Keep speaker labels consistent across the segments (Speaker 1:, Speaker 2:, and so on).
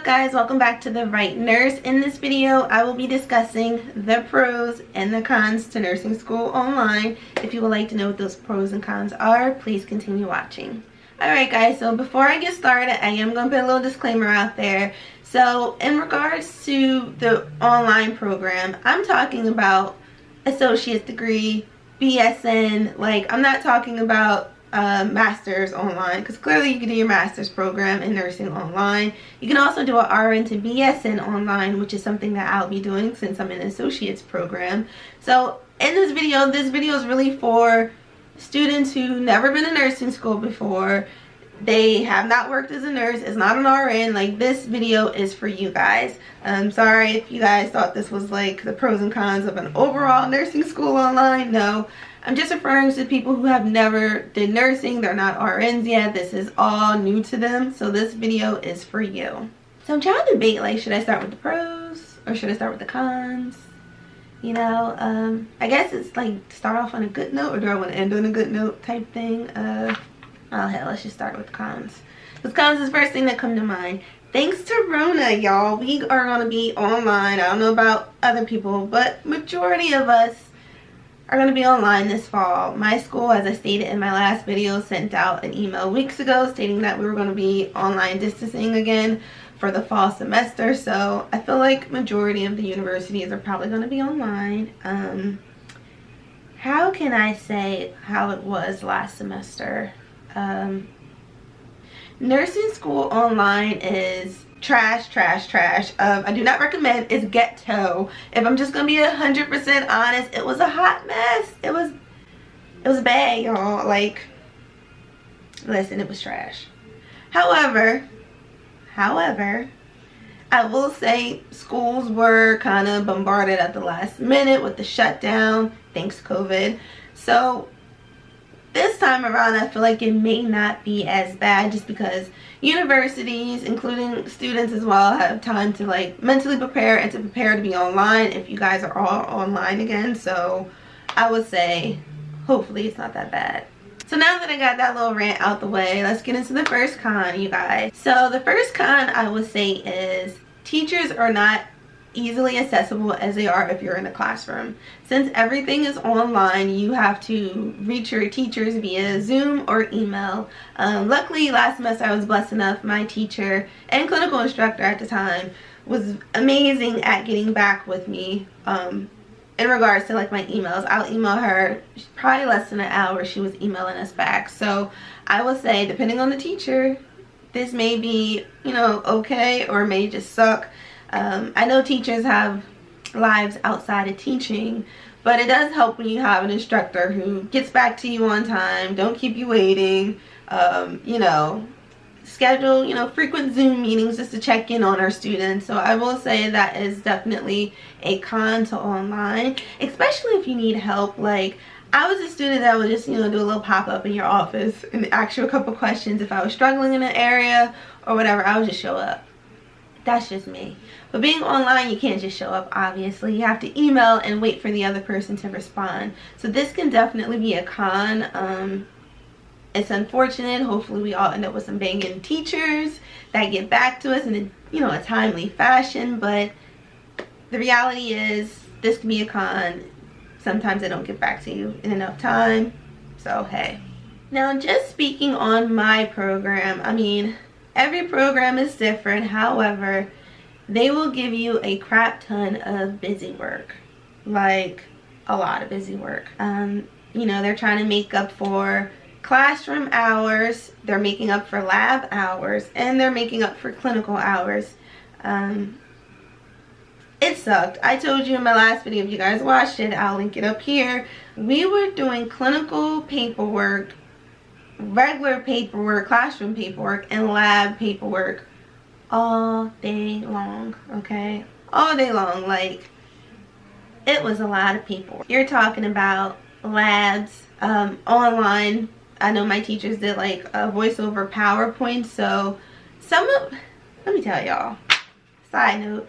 Speaker 1: guys? Welcome back to The Right Nurse. In this video, I will be discussing the pros and the cons to nursing school online. If you would like to know what those pros and cons are, please continue watching. Alright guys, so before I get started, I am going to put a little disclaimer out there. So in regards to the online program, I'm talking about associate's degree, BSN, like I'm not talking about master's online, because clearly you can do your master's program in nursing online. You can also do an RN to BSN online, which is something that I'll be doing since I'm in an associate's program. So in this video is really for students who never been to nursing school before. They have not worked as a nurse. It's not an RN. Like, this video is for you guys. I'm sorry if you guys thought this was like the pros and cons of an overall nursing school online. No, I'm just referring to people who have never did nursing. They're not RNs yet. This is all new to them. So this video is for you. So I'm trying to debate, like, should I start with the pros or should I start with the cons? You know, I guess it's like start off on a good note, or do I want to end on a good note type thing? Oh hell, let's just start with the cons. Because cons is the first thing that come to mind. Thanks to Rona, y'all, we are going to be online. I don't know about other people, but majority of us are going to be online this fall. My school, as I stated in my last video, sent out an email weeks ago stating that we were going to be online distancing again for the fall semester. So I feel like majority of the universities are probably going to be online. How can I say how it was last semester? Nursing school online is trash. I do not recommend. It's ghetto. If I'm just gonna be 100% honest, it was a hot mess. It was bad, y'all. Like, listen, it was trash. However, I will say schools were kind of bombarded at the last minute with the shutdown, thanks COVID. So this time around, I feel like it may not be as bad, just because universities, including students as well, have time to like mentally prepare and to prepare to be online if you guys are all online again. So I would say hopefully it's not that bad. So now that I got that little rant out the way, let's get into the first con, you guys. So the first con I would say is teachers are not easily accessible as they are if you're in a classroom. Since everything is online, you have to reach your teachers via Zoom or email. Luckily, last semester I was blessed enough. My teacher and clinical instructor at the time was amazing at getting back with me in regards to like my emails. I'll email her probably less than an hour. She was emailing us back. So I will say, depending on the teacher, this may be, you know, okay, or may just suck. I know teachers have lives outside of teaching, but it does help when you have an instructor who gets back to you on time, don't keep you waiting, you know, schedule, you know, frequent Zoom meetings just to check in on our students. So I will say that is definitely a con to online, especially if you need help. Like, I was a student that would just, you know, do a little pop-up in your office and ask you a couple questions. If I was struggling in an area or whatever, I would just show up. That's just me. But being online, you can't just show up, obviously. You have to email and wait for the other person to respond. So this can definitely be a con. It's unfortunate. Hopefully we all end up with some banging teachers that get back to us in a, you know, a timely fashion. But the reality is, this can be a con. Sometimes they don't get back to you in enough time. So hey. Now, just speaking on my program, I mean, every program is different. However, they will give you a crap ton of busy work, like a lot of busy work. You know, they're trying to make up for classroom hours, they're making up for lab hours, and they're making up for clinical hours. It sucked. I told you in my last video, if you guys watched it, I'll link it up here. We were doing clinical paperwork, regular paperwork, classroom paperwork, and lab paperwork all day long, okay? All day long. Like, it was a lot of paperwork. You're talking about labs, online. I know my teachers did like a voiceover PowerPoint. So let me tell y'all, side note,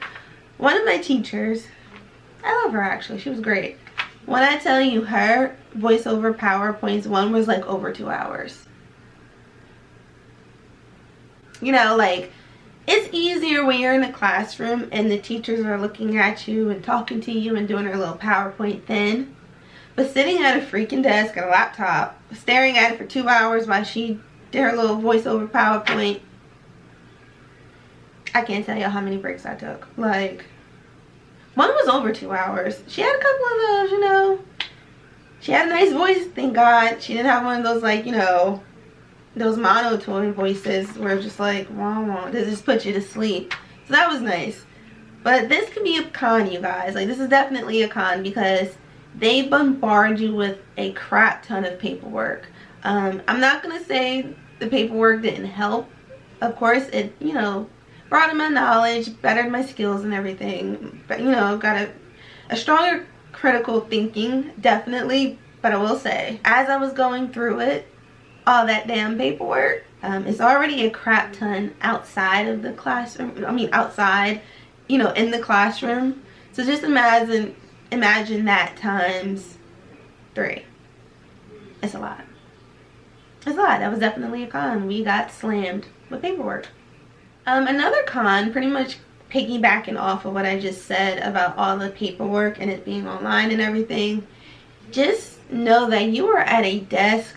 Speaker 1: one of my teachers, I love her actually, she was great. When I tell you, her voiceover PowerPoints, one was like over 2 hours. You know, like, It's easier when you're in the classroom and the teachers are looking at you and talking to you and doing their little PowerPoint thing. But sitting at a freaking desk and a laptop, staring at it for 2 hours while she did her little voiceover PowerPoint, I can't tell you how many breaks I took. Like, one was over 2 hours. She had a couple of those, you know. She had a nice voice, thank God. She didn't have one of those, like, you know, those monotone voices where it's just like, wah, wah, they just put you to sleep. So that was nice. But this can be a con, you guys. Like, this is definitely a con because they bombard you with a crap ton of paperwork. I'm not going to say the paperwork didn't help. Of course, it, you know, broadened my knowledge, bettered my skills and everything. But, you know, got a stronger critical thinking, definitely. But I will say, as I was going through it, all that damn paperwork, it's already a crap ton outside of the classroom. I mean, outside, you know, in the classroom. So just imagine that times 3. It's a lot. It's a lot. That was definitely a con. We got slammed with paperwork. Another con, pretty much piggybacking off of what I just said about all the paperwork and it being online and everything, just know that you are at a desk.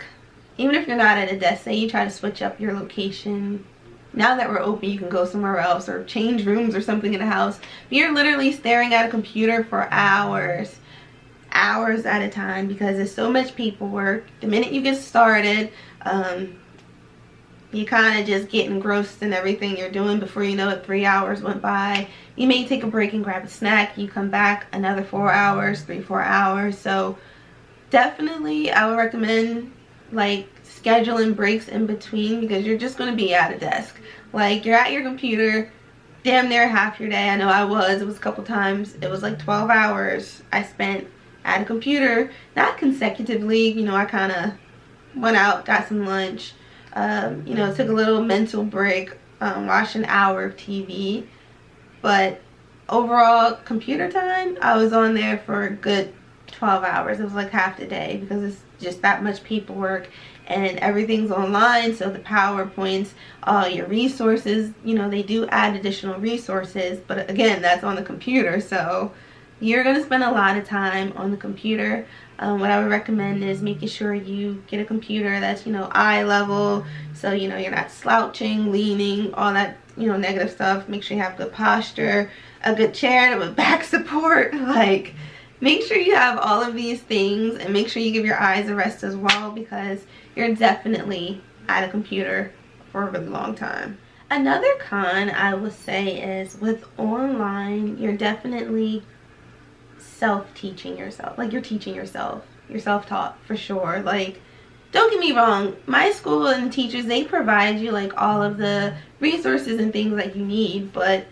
Speaker 1: Even if you're not at a desk, say you try to switch up your location. Now that we're open, you can go somewhere else or change rooms or something in the house. But you're literally staring at a computer for hours at a time because there's so much paperwork. The minute you get started, you kind of just get engrossed in everything you're doing. Before you know it, 3 hours went by. You may take a break and grab a snack. You come back, another 4 hours, 4 hours. So definitely I would recommend like scheduling breaks in between because you're just going to be at a desk. Like, you're at your computer damn near half your day. I know I was. It was a couple times. It was like 12 hours I spent at a computer, not consecutively. You know, I kind of went out, got some lunch, you know, took a little mental break, watched an hour of TV. But overall computer time, I was on there for a good 12 hours. It was like half the day because it's just that much paperwork and everything's online. So the PowerPoints, all your resources, you know, they do add additional resources, but again, that's on the computer. So you're going to spend a lot of time on the computer. What I would recommend is making sure you get a computer that's, you know, eye level, so you know you're not slouching, leaning, all that, you know, negative stuff. Make sure you have good posture, a good chair with back support. Like, make sure you have all of these things and make sure you give your eyes a rest as well because you're definitely at a computer for a really long time. Another con I would say is with online, you're definitely self-teaching yourself. Like, you're teaching yourself. You're self-taught for sure. Like, don't get me wrong, my school and teachers, they provide you like all of the resources and things that you need, but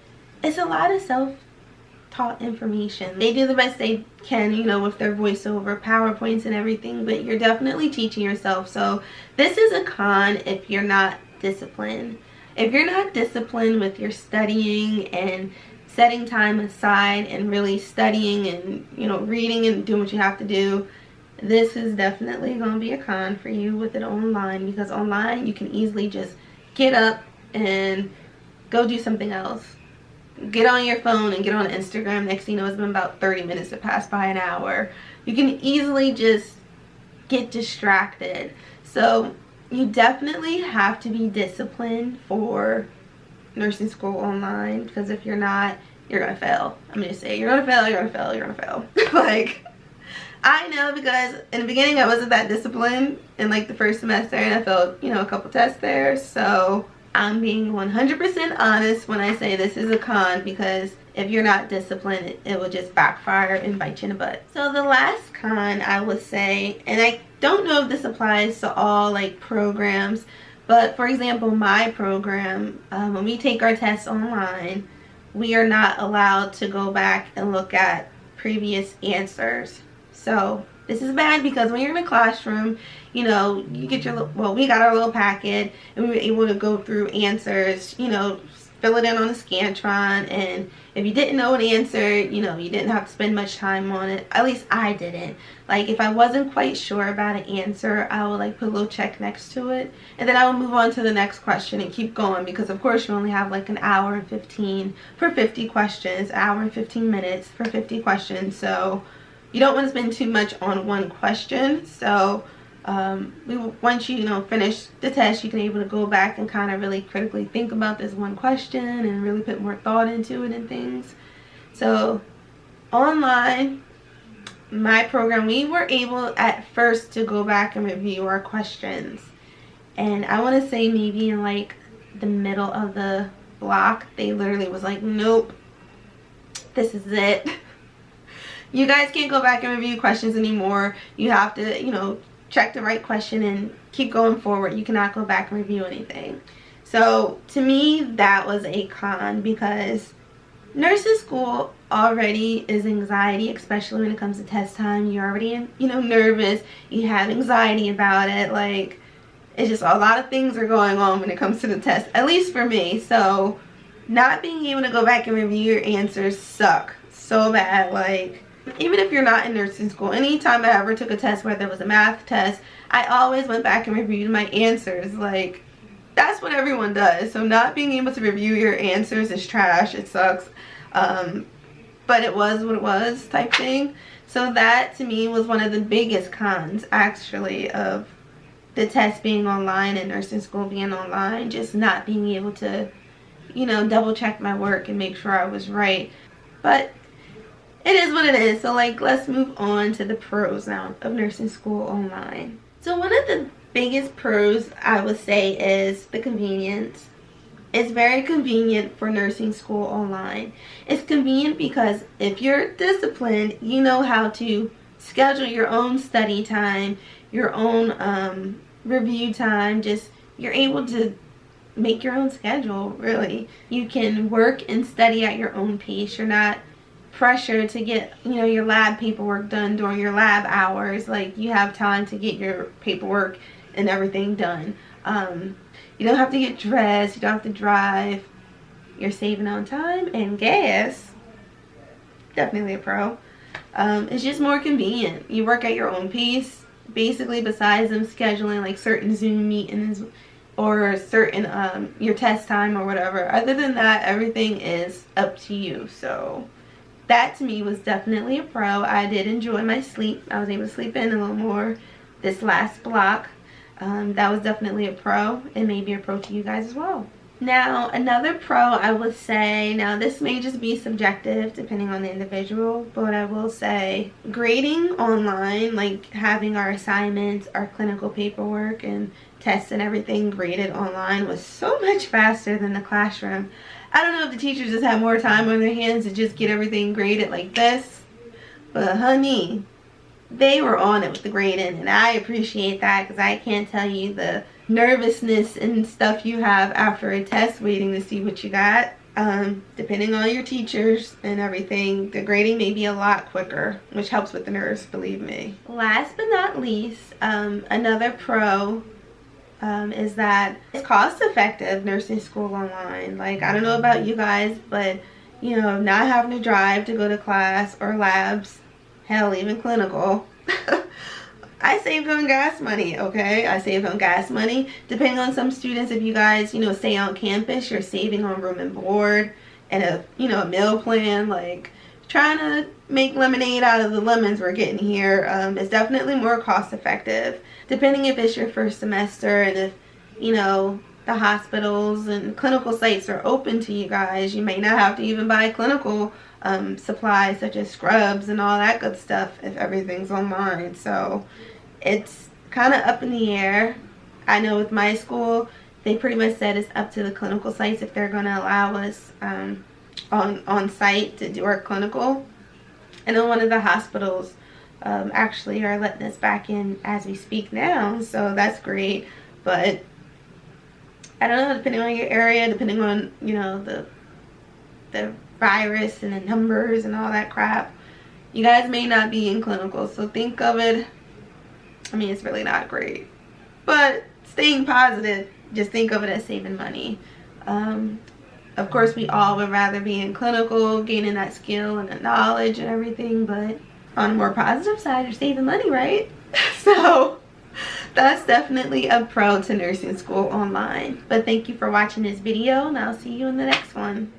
Speaker 1: it's a lot of self-taught information. They do the best they can, you know, with their voiceover, PowerPoints and everything, but you're definitely teaching yourself. So this is a con if you're not disciplined. If you're not disciplined with your studying and setting time aside and really studying and, you know, reading and doing what you have to do, this is definitely going to be a con for you with it online, because online you can easily just get up and go do something else. Get on your phone and get on Instagram. Next thing you know, it's been about 30 minutes to pass by an hour. You can easily just get distracted. So you definitely have to be disciplined for nursing school online, because if you're not, you're gonna fail. I'm gonna say you're gonna fail, you're gonna fail, you're gonna fail. Like, I know, because in the beginning I wasn't that disciplined in like the first semester and I failed, you know, a couple tests there. So I'm being 100% honest when I say this is a con, because if you're not disciplined, it will just backfire and bite you in the butt. So the last con I would say, and I don't know if this applies to all like programs, but for example, my program, when we take our tests online, we are not allowed to go back and look at previous answers. So this is bad, because when you're in a classroom, you know, you get your, well, we got our little packet and we were able to go through answers, you know, fill it in on a Scantron, and if you didn't know an answer, you know, you didn't have to spend much time on it. At least I didn't. Like, if I wasn't quite sure about an answer, I would like put a little check next to it, and then I would move on to the next question and keep going, because of course you only have like an hour and 15 for 50 questions, an hour and 15 minutes for 50 questions, so you don't want to spend too much on one question. So once you know finish the test, you can able to go back and kind of really critically think about this one question and really put more thought into it and things. So online, my program, we were able at first to go back and review our questions, and I want to say maybe in like the middle of the block, they literally was like, nope, this is it. You guys can't go back and review questions anymore. You have to, you know, check the right question and keep going forward. You cannot go back and review anything. So to me, that was a con, because nursing school already is anxiety, especially when it comes to test time. You're already, you know, nervous. You have anxiety about it. Like, it's just a lot of things are going on when it comes to the test, at least for me. So not being able to go back and review your answers suck so bad. Like, even if you're not in nursing school, anytime I ever took a test, whether it was a math test, I always went back and reviewed my answers. Like, that's what everyone does. So not being able to review your answers is trash. It sucks. But it was what it was type thing. So that to me was one of the biggest cons actually of the test being online and nursing school being online. Just not being able to, you know, double check my work and make sure I was right. But it is what it is. So like, let's move on to the pros now of nursing school online. So one of the biggest pros I would say is the convenience. It's very convenient for nursing school online. It's convenient because if you're disciplined, you know how to schedule your own study time, your own review time. Just, you're able to make your own schedule, really. You can work and study at your own pace. You're not pressure to get, you know, your lab paperwork done during your lab hours. Like, you have time to get your paperwork and everything done. You don't have to get dressed, you don't have to drive. You're saving on time and gas. Definitely a pro. It's just more convenient. You work at your own pace, basically, besides them scheduling like certain Zoom meetings or certain your test time or whatever. Other than that, everything is up to you. So that to me was definitely a pro. I did enjoy my sleep. I was able to sleep in a little more this last block. That was definitely a pro. It may be a pro to you guys as well. Now, another pro I would say, now this may just be subjective depending on the individual, but I will say grading online, like having our assignments, our clinical paperwork and tests and everything graded online, was so much faster than the classroom. I don't know if the teachers just have more time on their hands to just get everything graded like this, but honey, they were on it with the grading, and I appreciate that, because I can't tell you the nervousness and stuff you have after a test waiting to see what you got. Depending on your teachers and everything, the grading may be a lot quicker, which helps with the nerves, believe me. Last but not least, another pro is that it's cost effective nursing school online. Like, I don't know about you guys, but you know, not having to drive to go to class or labs, hell, even clinical. I saved on gas money, okay? I saved on gas money. Depending on some students, if you guys, you know, stay on campus, you're saving on room and board and a, you know, a meal plan. Like, trying to make lemonade out of the lemons we're getting here is definitely more cost effective. Depending if it's your first semester and if, you know, the hospitals and clinical sites are open to you guys, you may not have to even buy clinical supplies such as scrubs and all that good stuff if everything's online. So it's kind of up in the air. I know with my school, they pretty much said it's up to the clinical sites if they're going to allow us on site to do our clinical. And then one of the hospitals actually are letting us back in as we speak now, so that's great. But I don't know, depending on your area, depending on, you know, the virus and the numbers and all that crap, you guys may not be in clinical. So think of it, I mean, it's really not great, but staying positive, just think of it as saving money. Of course, we all would rather be in clinical, gaining that skill and the knowledge and everything, but on a more positive side, you're saving money, right? So that's definitely a pro to nursing school online. But thank you for watching this video, and I'll see you in the next one.